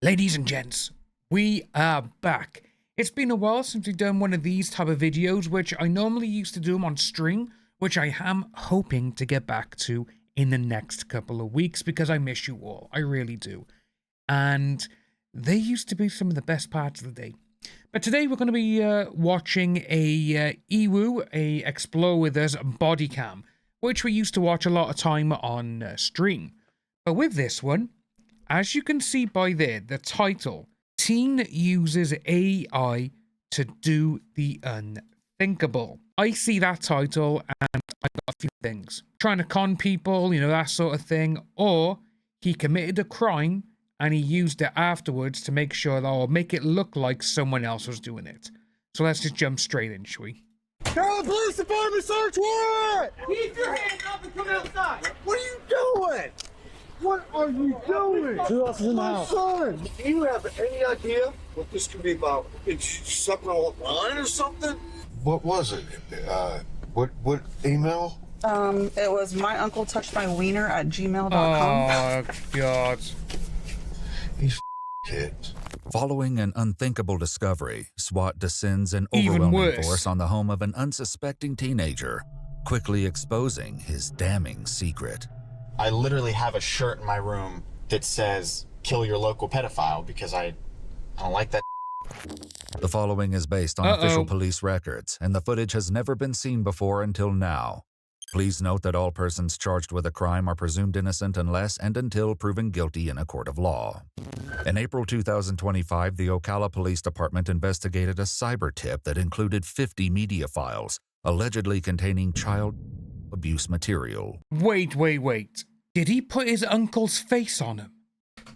Ladies and gents, we are back. It's been a while since we've done one of these type of videos, which I normally used to do them on stream, which I am hoping to get back to in the next couple of weeks because I miss you all. I really do. And they used to be some of the best parts of the day. But today we're going to be watching a Ewu, a Explore With Us Bodycam, which we used to watch a lot of time on stream. But with this one, as you can see by there, the title, Teen Uses AI to Do the Unthinkable. I see that title and I got a few things. Trying to con people, you know, that sort of thing. Or he committed a crime and he used it afterwards to make sure that, or make it look like someone else was doing it. So let's just jump straight in, shall we? Tell the police department search warrant! Keep your hands up and come outside! What are you doing? What are you doing? Who else is in the house? Son! Do you have any idea what this could be about? It's something online or something? What was it? What email? It was myuncletouchedmywiener@gmail.com. Oh, God. These kids. Following an unthinkable discovery, SWAT descends in Even overwhelming worse. force on the home of an unsuspecting teenager, quickly exposing his damning secret. I literally have a shirt in my room that says, "Kill your local pedophile," because I don't like that. The following is based on official police records, and the footage has never been seen before until now. Please note that all persons charged with a crime are presumed innocent unless and until proven guilty in a court of law. In April 2025, the Ocala Police Department investigated a cyber tip that included 50 media files, allegedly containing child abuse material. Wait. Did he put his uncle's face on him?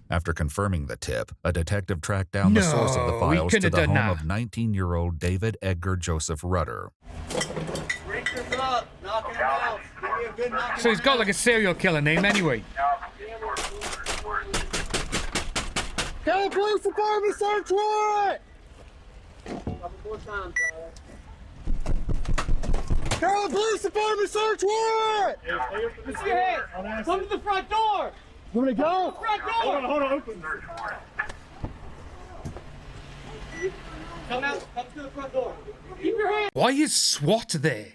After confirming the tip, a detective tracked down the source of the No, he files couldn't to have the done home that. of 19-year-old David Edgar Joseph Rutter. Break this up! Knock it out! Give me a good knock. So he's got like a serial killer name anyway. Tell the police department search warrant! Couple more times, brother. Tell the police department search warrant! Put your hands! Come to the front door! You want to go? Front door! Hold on, open. Come out! Come to the front door! Keep your hands! Why is SWAT there?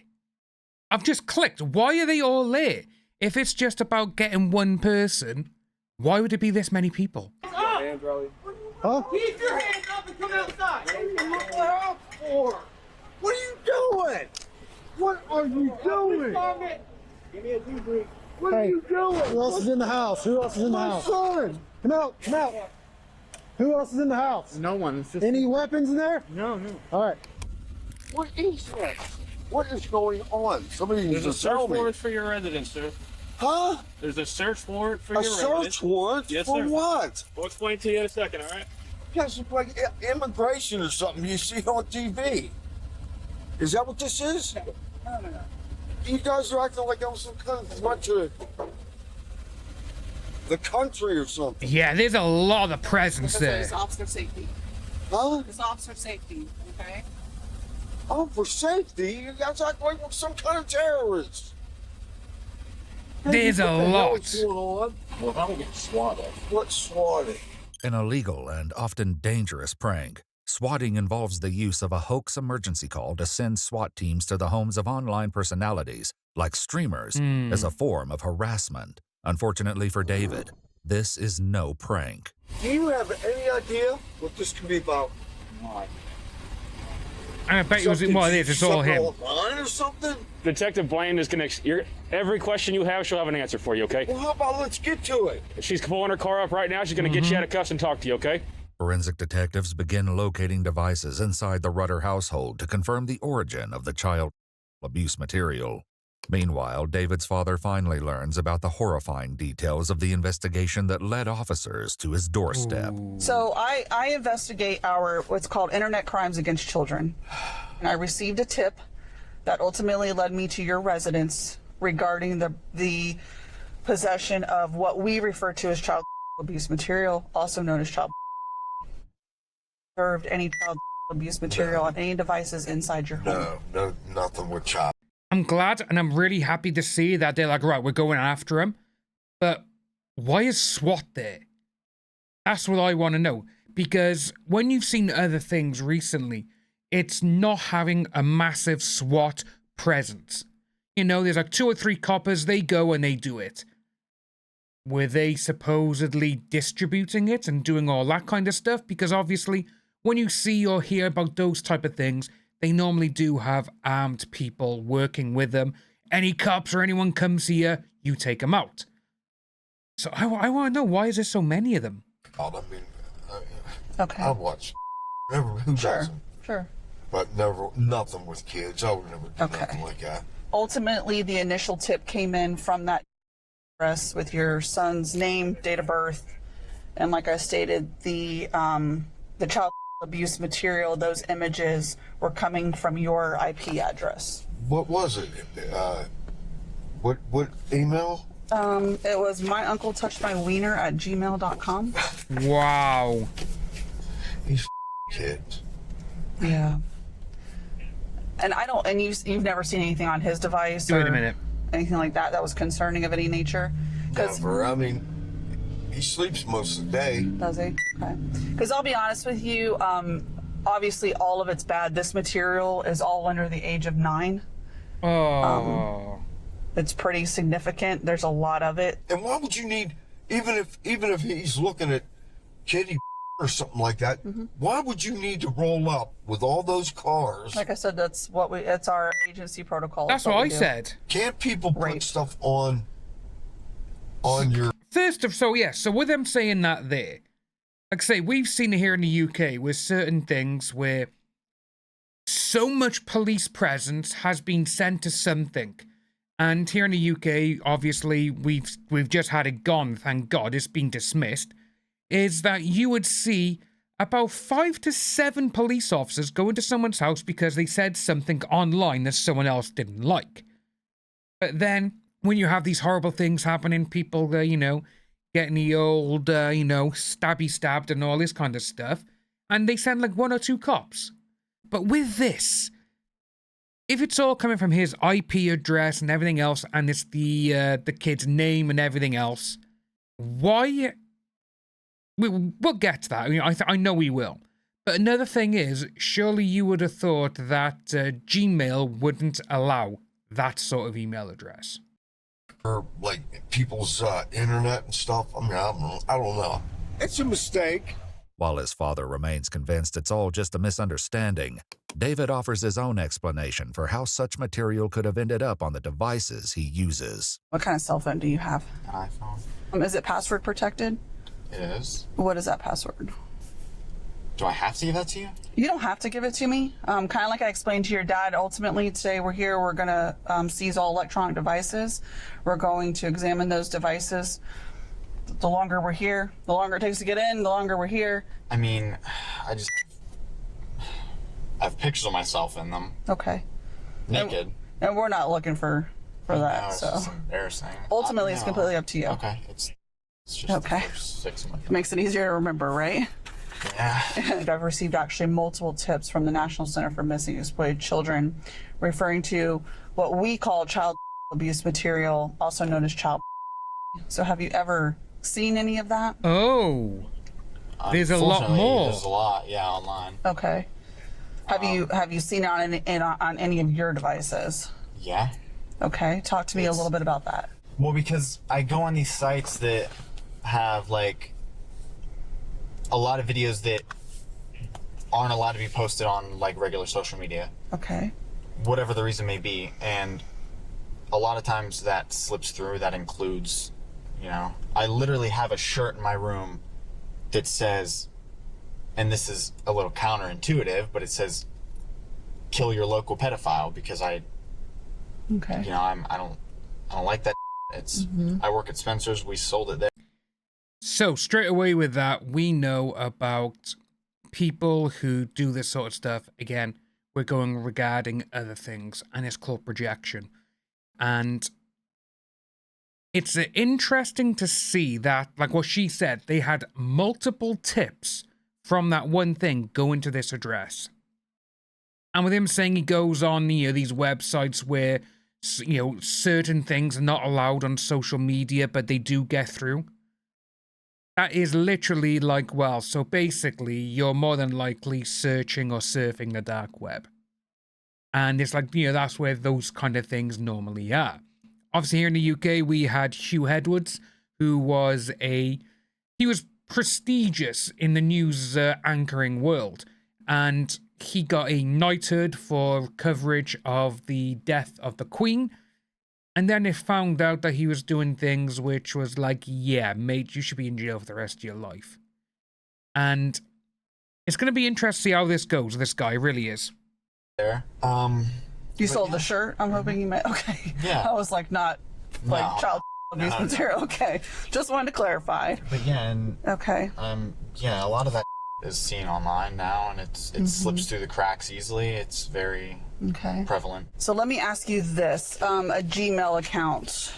I've just clicked. Why are they all there? If it's just about getting one person, why would it be this many people? Up! Huh? Keep your hands up and come outside! What the hell for? What are you doing? What are you doing? Department, give me a debrief. What are you doing? Who else is in the house? Who else is in the house? My son! Come out, come out. Who else is in the house? No one. It's just... Any weapons in there? No. All right. What is that? What is going on? Somebody needs There's to a search tell me. warrant for your residence, sir. Huh? There's a search warrant for A your residence. search warrant? Yes, for sir. what? We'll explain to you in a second, all right? Yes, it's like immigration or something you see on TV. Is that what this is? No. You guys are acting like I was some kind of threat to the country or something. Yeah, there's a lot of presence Because there. it's officer safety. Huh? It's officer safety, okay? Oh, for safety? You guys act like I'm some kind of terrorist. There's a What the hell lot. is going on? Well, how to get swatted? What's swatted? An illegal and often dangerous prank. Swatting involves the use of a hoax emergency call to send SWAT teams to the homes of online personalities, like streamers, as a form of harassment. Unfortunately for David, this is no prank. Do you have any idea what this could be about? I bet it was what it is. It's all him. Online or something? Detective Blaine is gonna. Every question you have, she'll have an answer for you, okay? Well, how about let's get to it? She's pulling her car up right now. She's gonna get you out of cuffs and talk to you, okay? Forensic detectives begin locating devices inside the Rutter household to confirm the origin of the child abuse material. Meanwhile, David's father finally learns about the horrifying details of the investigation that led officers to his doorstep. So I investigate what's called internet crimes against children. And I received a tip that ultimately led me to your residence regarding the possession of what we refer to as child abuse material, also known as child served any child abuse material on any devices inside your home. No, nothing with child. I'm glad and I'm really happy to see that they're like, right, we're going after him. But why is SWAT there? That's what I want to know. Because when you've seen other things recently, it's not having a massive SWAT presence. You know, there's like 2 or 3 coppers, they go and they do it. Were they supposedly distributing it and doing all that kind of stuff? Because obviously, when you see or hear about those type of things, they normally do have armed people working with them. Any cops or anyone comes here, you take them out. So I want to know, why is there so many of them? I mean, Okay. I watch who doesn't? Sure. But never, nothing with kids. I would never do nothing like that. Ultimately, the initial tip came in from that address with your son's name, date of birth, and like I stated, the child abuse material, those images were coming from your IP address. What was it? What email? It was myuncletouchedmywiener@gmail.com. Wow. These kids. Yeah. And I don't, and you've never seen anything on his device or Wait a minute. anything like that was concerning of any nature? Never. I mean, he sleeps most of the day. Does he? Okay. Because I'll be honest with you, obviously all of it's bad. This material is all under the age of 9. Oh. It's pretty significant. There's a lot of it. And why would you need, even if he's looking at kitty or something like that, why would you need to roll up with all those cars? Like I said, it's our agency protocol. That's what I said. Can't people put stuff on your... So with them saying that there, like I say, we've seen it here in the UK with certain things where so much police presence has been sent to something. And here in the UK, obviously, we've just had it gone, thank God, it's been dismissed, is that you would see about 5 to 7 police officers go into someone's house because they said something online that someone else didn't like. But then, when you have these horrible things happening, people, getting the old, stabby stabbed and all this kind of stuff, and they send like 1 or 2 cops. But with this, if it's all coming from his IP address and everything else, and it's the kid's name and everything else, why? We'll get to that. I mean, I know we will. But another thing is, surely you would have thought that Gmail wouldn't allow that sort of email address. Or like people's internet and stuff. I mean, I don't know. It's a mistake. While his father remains convinced it's all just a misunderstanding, David offers his own explanation for how such material could have ended up on the devices he uses. What kind of cell phone do you have? An iPhone. Is it password protected? It is. What is that password? Do I have to give that to you? You don't have to give it to me. Kind of like I explained to your dad, ultimately today we're here, we're going to seize all electronic devices. We're going to examine those devices. The longer we're here, the longer it takes to get in, the longer we're here. I mean, I have pictures of myself in them. Okay. Naked. And we're not looking for that, No, it's so. just embarrassing. Ultimately, it's completely up to you. Okay. It's just Okay. the first 6 of my... It makes it easier to remember, right? Yeah. And I've received actually multiple tips from the National Center for Missing and Exploited Children referring to what we call child abuse material, also known as child. So have you ever seen any of that? Oh, there's a lot more. There's a lot, yeah, online. Okay. Have you seen it on any of your devices? Yeah. Okay. Talk to me a little bit about that. Well, because I go on these sites that have like a lot of videos that aren't allowed to be posted on like regular social media. Okay. Whatever the reason may be, and a lot of times that slips through. That includes, I literally have a shirt in my room that says, and this is a little counterintuitive, but it says, "Kill your local pedophile," because I don't like that. It's I work at Spencer's. We sold it there. So straight away with that, we know about people who do this sort of stuff. Again, we're going regarding other things, and it's called projection. And it's interesting to see that, like what she said, they had multiple tips from that one thing going to this address. And with him saying he goes on these websites where certain things are not allowed on social media, but they do get through. That is literally like, well, so basically you're more than likely searching or surfing the dark web. And it's like, you know, that's where those kind of things normally are. Obviously here in the UK, we had Hugh Edwards, who was he was prestigious in the news anchoring world. And he got a knighthood for coverage of the death of the Queen. And then it found out that he was doing things which was like, yeah, mate, you should be in jail for the rest of your life. And it's going to be interesting to see how this goes. This guy really is. There. You sold the shirt? I'm hoping you meant, okay. Yeah. I was like, not like child abuse material. Okay. Just wanted to clarify. But yeah, and okay. Yeah, a lot of that is seen online now, and it slips through the cracks easily. It's very prevalent. So let me ask you this: a Gmail account.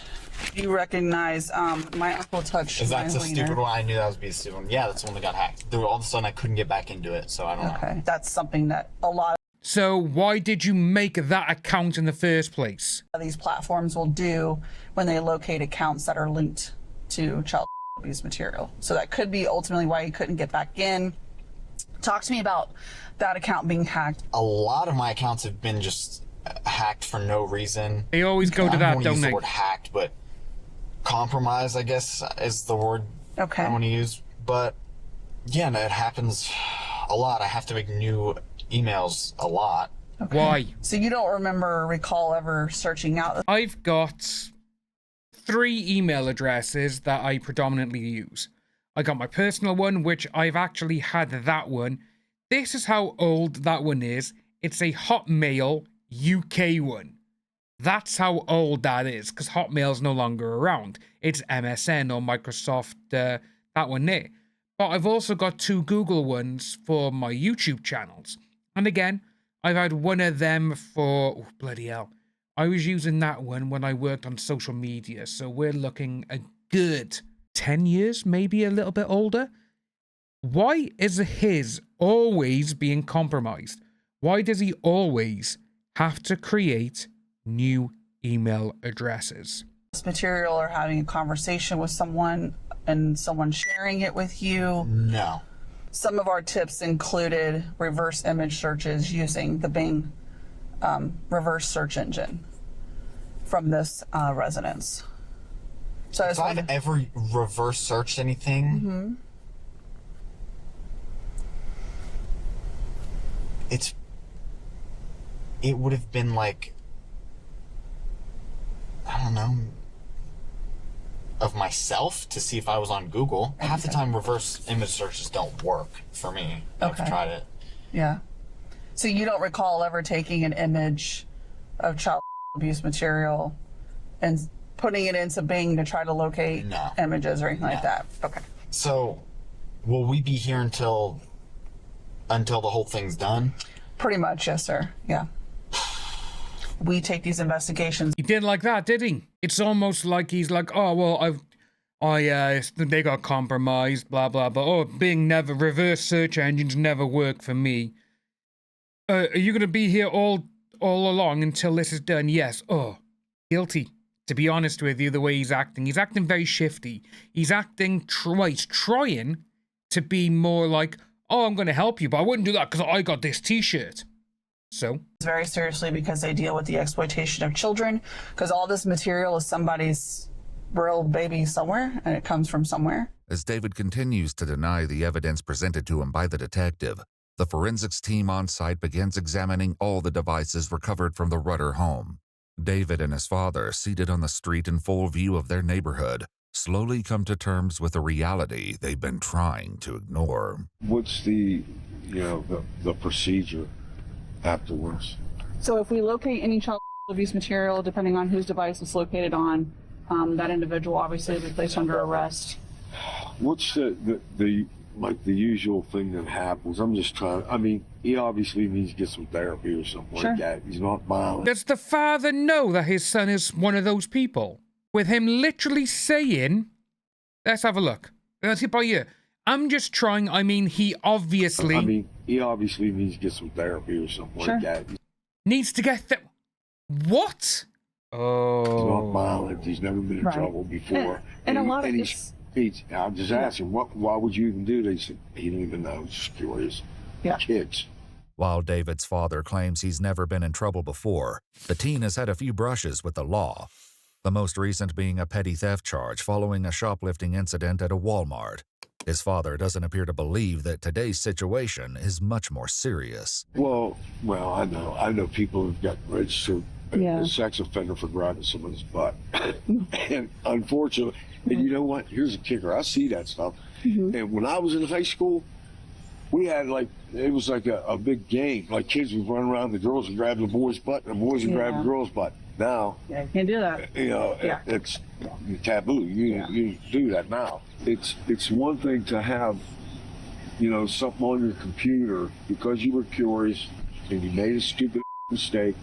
Do you recognize my uncle touched? Is that the stupid one? I knew that was be the stupid one. Yeah, that's the one that got hacked. All of a sudden, I couldn't get back into it, so I don't know. Okay, that's something that a lot So why did you make that account in the first place? of these platforms will do when they locate accounts that are linked to child abuse material. So that could be ultimately why you couldn't get back in. Talk to me about that account being hacked. A lot of my accounts have been just hacked for no reason. They always go to that, don't don't use they? the word hacked, but compromised, I guess, is the word I want to use. But yeah, no, it happens a lot. I have to make new emails a lot. Why? So you don't recall ever searching out? I've got 3 email addresses that I predominantly use. I got my personal one, which I've actually had that one. This is how old that one is. It's a Hotmail UK one. That's how old that is, because Hotmail's no longer around. It's MSN or Microsoft, that one there. But I've also got 2 Google ones for my YouTube channels. And again, I've had one of them for, oh, bloody hell. I was using that one when I worked on social media, so we're looking a good 10 years, maybe a little bit older. Why is his always being compromised? Why does he always have to create new email addresses? This material or having a conversation with someone and someone sharing it with you? No. Some of our tips included reverse image searches using the Bing reverse search engine from this residence. So if I've ever reverse searched anything, it would have been like, I don't know, of myself to see if I was on Google. Half the time reverse image searches don't work for me. I've tried it. Yeah. So you don't recall ever taking an image of child abuse material and putting it into Bing to try to locate images or anything like that? Okay. So will we be here until the whole thing's done? Pretty much, yes, sir. Yeah. We take these investigations. He didn't like that, did he? It's almost like he's like, oh, well, they got compromised, blah, blah, blah. Oh, Bing reverse search engines never work for me. Are you going to be here all along until this is done? Yes. Oh, guilty. To be honest with you, the way he's acting very shifty. He's acting trying to be more like, oh, I'm going to help you, but I wouldn't do that because I got this t-shirt. So? Very seriously, because they deal with the exploitation of children, because all this material is somebody's real baby somewhere, and it comes from somewhere. As David continues to deny the evidence presented to him by the detective, the forensics team on site begins examining all the devices recovered from the Rudder home. David and his father, seated on the street in full view of their neighborhood, slowly come to terms with a reality they've been trying to ignore. What's the procedure afterwards? So if we locate any child abuse material, depending on whose device it's located on, that individual obviously will be placed under arrest. What's the usual thing that happens? I'm just trying, he obviously needs to get some therapy or something like that. He's not violent. Does the father know that his son is one of those people? With him literally saying, let's have a look. Let's get by you. I'm just trying, he obviously... he obviously needs to get some therapy or something like that. Needs to get What? Oh. He's not violent. He's never been in trouble before. And a lot of he's I just asked him, why would you even do this? He said, he didn't even know. Just curious. Yeah. Kids. While David's father claims he's never been in trouble before, the teen has had a few brushes with the law. The most recent being a petty theft charge following a shoplifting incident at a Walmart. His father doesn't appear to believe that today's situation is much more serious. Well, I know people who've got registered a sex offender for grabbing someone's butt. And unfortunately, and you know what? Here's a kicker. I see that stuff. And when I was in high school, we had it was like a big game. Like kids would run around, the girls would grab the boys' butt, and the boys would grab the girls' butt. Now, you can't do that. You know, it's taboo. You do that now. It's one thing to have, you know, something on your computer because you were curious and you made a stupid mistake,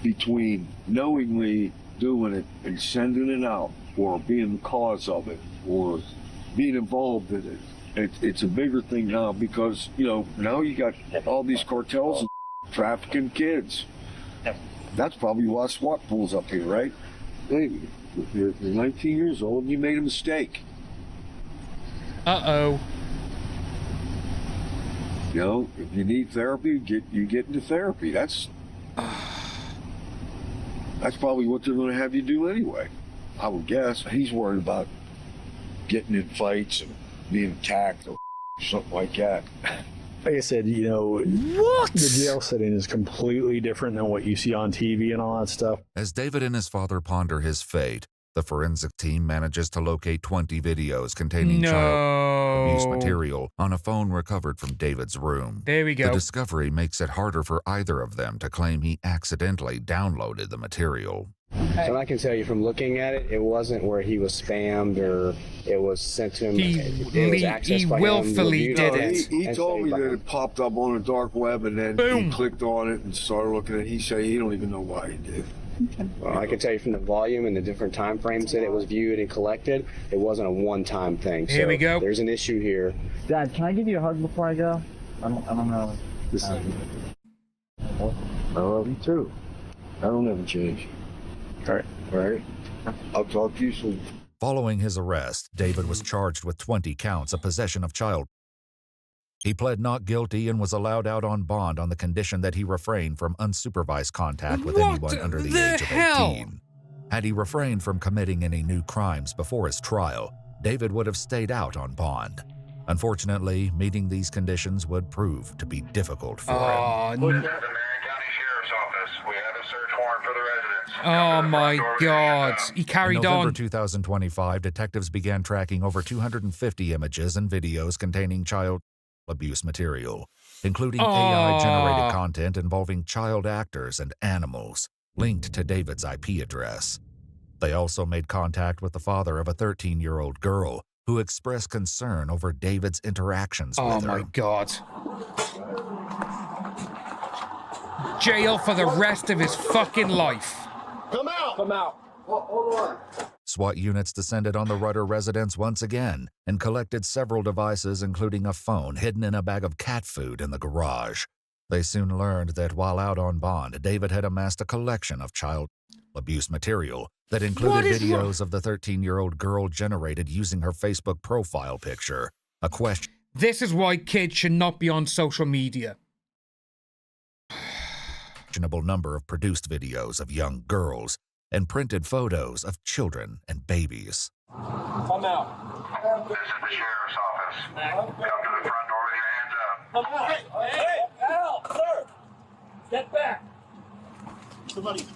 between knowingly doing it and sending it out, or being the cause of it, or being involved in it. It's a bigger thing now because, you know, now you got all these cartels and trafficking kids. That's probably why SWAT pulls up here, right? Hey, you're 19 years old and you made a mistake. Uh-oh. You know, if you need therapy, you get into therapy. That's probably what they're going to have you do anyway, I would guess. He's worried about getting in fights and being attacked or something like that. Like I said, you know, what? The jail setting is completely different than what you see on TV and all that stuff. As David and his father ponder his fate, the forensic team manages to locate 20 videos containing child abuse material on a phone recovered from David's room. There we go. The discovery makes it harder for either of them to claim he accidentally downloaded the material. So I can tell you from looking at it, it wasn't where he was spammed or it was sent to him. He willfully did it. He told me that it popped up on the dark web and then he clicked on it and started looking at it. He said he don't even know why he did. Well, I can tell you from the volume and the different time frames that it was viewed and collected, it wasn't a one-time thing. Here we go. There's an issue here. Dad, can I give you a hug before I go? I don't know. I love you too. I don't ever change. All right. I'll talk to you soon. Following his arrest, David was charged with 20 counts of possession of child. He pled not guilty and was allowed out on bond on the condition that he refrained from unsupervised contact with anyone under the age of 18. Had he refrained from committing any new crimes before his trial, David would have stayed out on bond. Unfortunately, meeting these conditions would prove to be difficult for him. Oh my God. He carried on. In November on. 2025, detectives began tracking over 250 images and videos containing child abuse material, including AI-generated content involving child actors and animals, linked to David's IP address. They also made contact with the father of a 13-year-old girl who expressed concern over David's interactions with her. Oh my God. Jail for the rest of his fucking life. Come out! Come out. Hold on. SWAT units descended on the Rudder residence once again and collected several devices, including a phone hidden in a bag of cat food in the garage. They soon learned that while out on bond, David had amassed a collection of child abuse material that included videos of the 13-year-old girl generated using her Facebook profile picture. A question. This is why kids should not be on social media. Questionable number of produced videos of young girls and printed photos of children and babies. Come out. This is the sheriff's office. Come to the front door with your hands up. Come out. Hey, Al, sir. Get back. Somebody.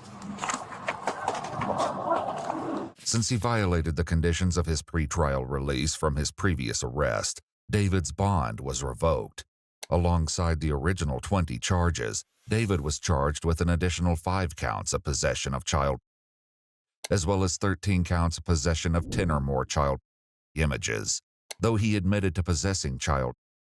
Since he violated the conditions of his pretrial release from his previous arrest, David's bond was revoked. Alongside the original 20 charges, David was charged with an additional 5 counts of possession of child, as well as 13 counts of possession of 10 or more child images. Though he admitted to possessing child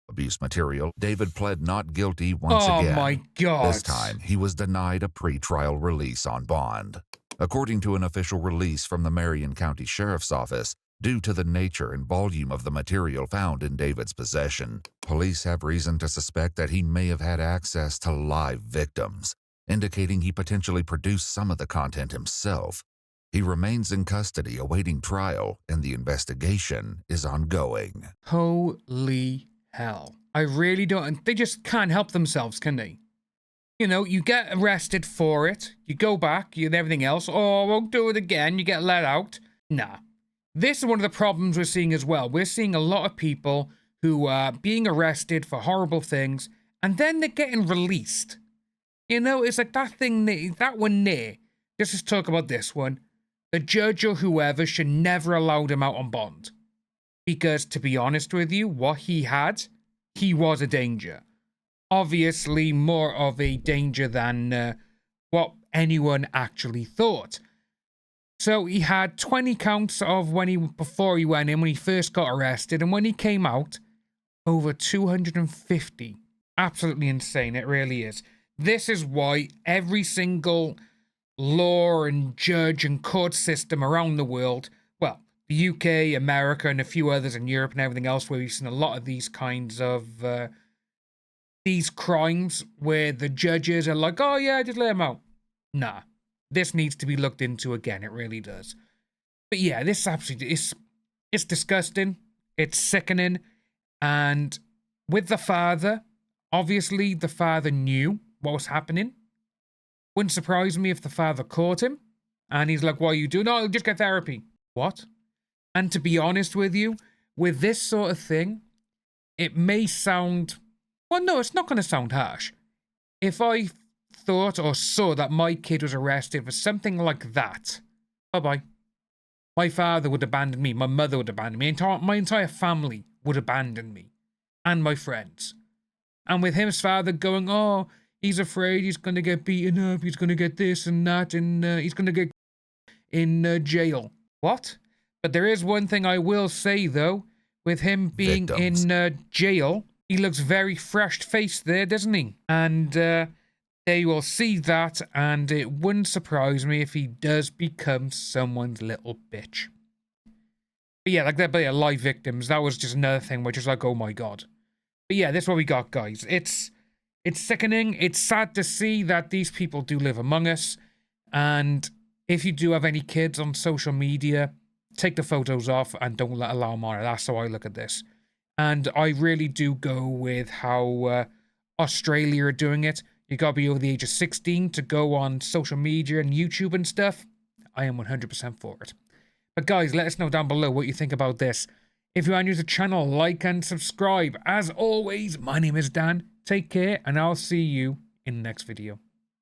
abuse material, David pled not guilty once again. Oh my God. This time, he was denied a pretrial release on bond. According to an official release from the Marion County Sheriff's Office, due to the nature and volume of the material found in David's possession, police have reason to suspect that he may have had access to live victims, indicating he potentially produced some of the content himself. He remains in custody awaiting trial, and the investigation is ongoing. Holy hell. I really don't... They just can't help themselves, can they? You know, you get arrested for it, you go back, you and everything else. Oh, I won't do it again, you get let out. Nah. This is one of the problems we're seeing as well. We're seeing a lot of people who are being arrested for horrible things, and then they're getting released. You know, it's like that thing, that one there. Let's just talk about this one. The judge or whoever should never allow him out on bond. Because, to be honest with you, what he had, he was a danger. Obviously, more of a danger than what anyone actually thought. So he had 20 counts of before he went in, when he first got arrested, and when he came out, over 250. Absolutely insane, it really is. This is why every single law and judge and court system around the world, well, the UK, America, and a few others in Europe and everything else, where we've seen a lot of these kinds of these crimes where the judges are like, oh yeah, just let him out. Nah, this needs to be looked into again, it really does. But yeah, this absolutely it's disgusting, it's sickening, and with the father, obviously the father knew what was happening. Wouldn't surprise me if the father caught him and he's like, what are you doing? No, just get therapy. What? And to be honest with you, with this sort of thing, it may sound, well, no, it's not going to sound harsh. If I thought or saw that my kid was arrested for something like that, bye-bye. My father would abandon me. My mother would abandon me. My entire family would abandon me. And my friends. And with his father going, oh, he's afraid he's going to get beaten up, he's going to get this and that, and he's going to get in jail. What? But there is one thing I will say, though. With him being in jail, he looks very fresh-faced there, doesn't he? And they will see that, and it wouldn't surprise me if he does become someone's little bitch. But yeah, like that, but yeah, live victims, that was just another thing which is like, oh my god. But yeah, that's what we got, guys. It's sickening. It's sad to see that these people do live among us. And if you do have any kids on social media, take the photos off and don't allow them on it. That's how I look at this. And I really do go with how Australia are doing it. You gotta be over the age of 16 to go on social media and YouTube and stuff. I am 100% for it. But guys, let us know down below what you think about this. If you are new to the channel, like and subscribe. As always, my name is Dan. Take care, and I'll see you in the next video.